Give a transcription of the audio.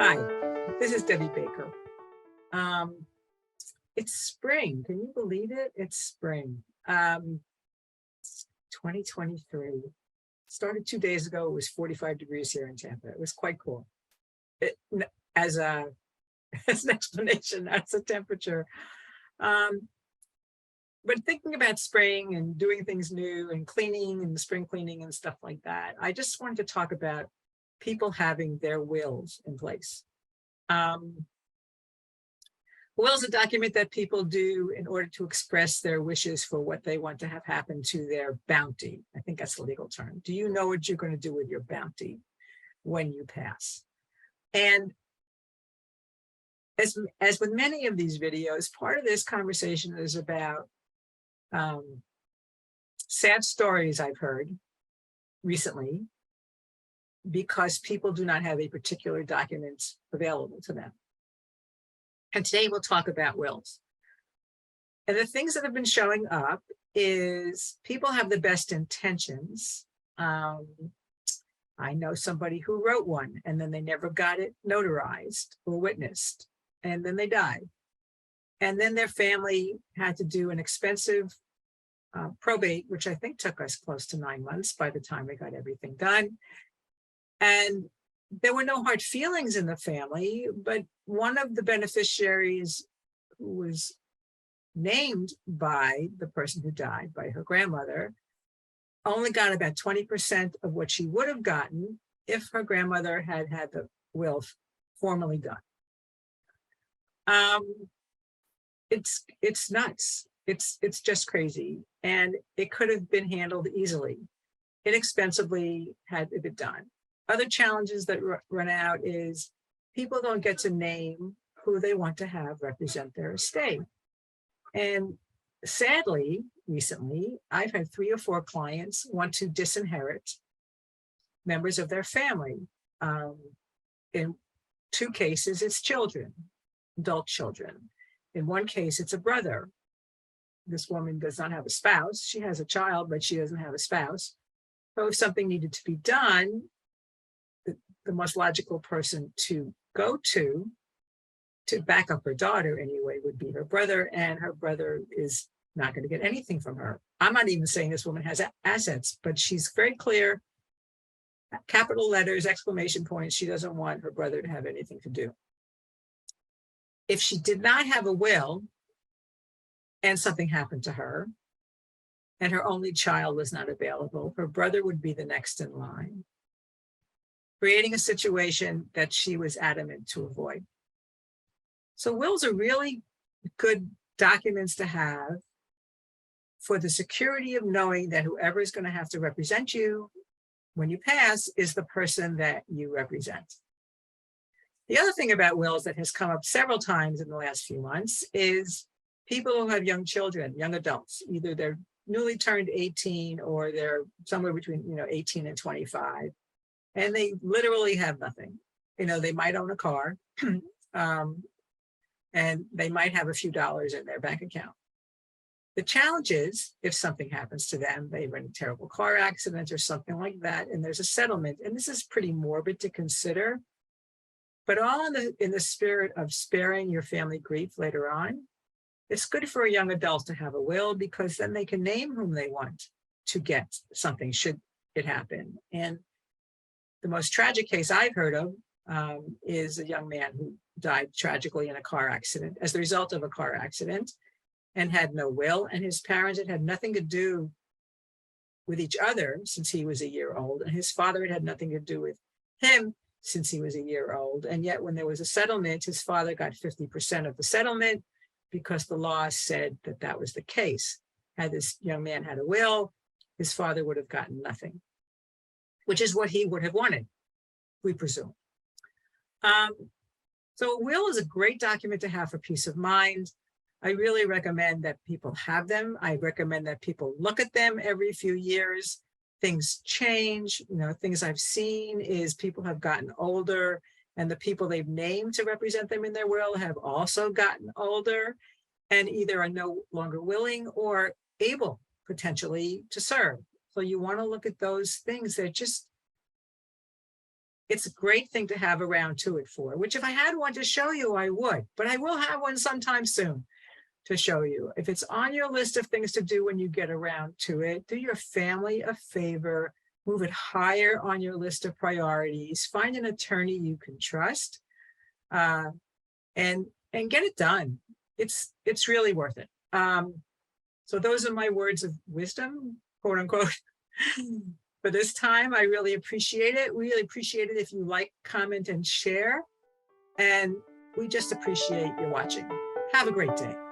Hi, this is Debbie Baker. It's spring. Can you believe it? It's spring. 2023. Started 2 days ago. It was 45 degrees here in Tampa. It was quite cool. As an explanation, that's the temperature. But thinking about spring and doing things new and cleaning and spring cleaning and stuff like that, I just wanted to talk about people having their wills in place. Will is a document that people do in order to express their wishes for what they want to have happen to their bounty. I think that's the legal term. Do you know what you're going to do with your bounty when you pass? And as with many of these videos, part of this conversation is about sad stories I've heard recently because people do not have a particular document available to them. And today we'll talk about wills. And the things that have been showing up is people have the best intentions. I know somebody who wrote one and then they never got it notarized or witnessed, and then they died. And then their family had to do an expensive probate, which I think took us close to 9 months by the time we got everything done. And there were no hard feelings in the family, but one of the beneficiaries who was named by the person who died, by her grandmother, only got about 20% of what she would have gotten if her grandmother had had the will formally done. It's nuts. It's just crazy. And it could have been handled easily, inexpensively had it been done. Other challenges that run out is people don't get to name who they want to have represent their estate. And sadly, recently, I've had 3 or 4 clients want to disinherit members of their family. In 2 cases, it's children, adult children. In 1 case, it's a brother. This woman does not have a spouse. She has a child, but she doesn't have a spouse. So if something needed to be done, the most logical person to go to back up her daughter anyway would be her brother, and her brother is not going to get anything from her. I'm not even saying this woman has assets, but she's very clear, capital letters, exclamation points, she doesn't want her brother to have anything to do. If she did not have a will and something happened to her and her only child was not available, her brother would be the next in line, creating a situation that she was adamant to avoid. So wills are really good documents to have for the security of knowing that whoever is going to have to represent you when you pass is the person that you represent. The other thing about wills that has come up several times in the last few months is people who have young children, young adults, either they're newly turned 18 or they're somewhere between 18 and 25. And they literally have nothing. They might own a car and they might have a few dollars in their bank account. The challenge is if something happens to them, they run a terrible car accident or something like that, and there's a settlement. And this is pretty morbid to consider, but all in the spirit of sparing your family grief later on, it's good for a young adult to have a will because then they can name whom they want to get something should it happen. And the most tragic case I've heard of is a young man who died tragically in a car accident as the result of a car accident and had no will, and his parents had nothing to do with each other since he was a year old, and his father had nothing to do with him since he was a year old. And yet when there was a settlement, his father got 50% of the settlement because the law said that that was the case. Had this young man had a will, his father would have gotten nothing, which is what he would have wanted, we presume. So a will is a great document to have for peace of mind. I really recommend that people have them. I recommend that people look at them every few years. Things change. Things I've seen is people have gotten older and the people they've named to represent them in their will have also gotten older and either are no longer willing or able potentially to serve. So you want to look at those things that just it's a great thing to have around to it for, which if I had one to show you, I would, but I will have one sometime soon to show you. If it's on your list of things to do when you get around to it, do your family a favor, move it higher on your list of priorities, find an attorney you can trust, and get it done. It's really worth it. So those are my words of wisdom, quote unquote. For this time, I really appreciate it. Really appreciate it if you like, comment, and share. And we just appreciate you watching. Have a great day.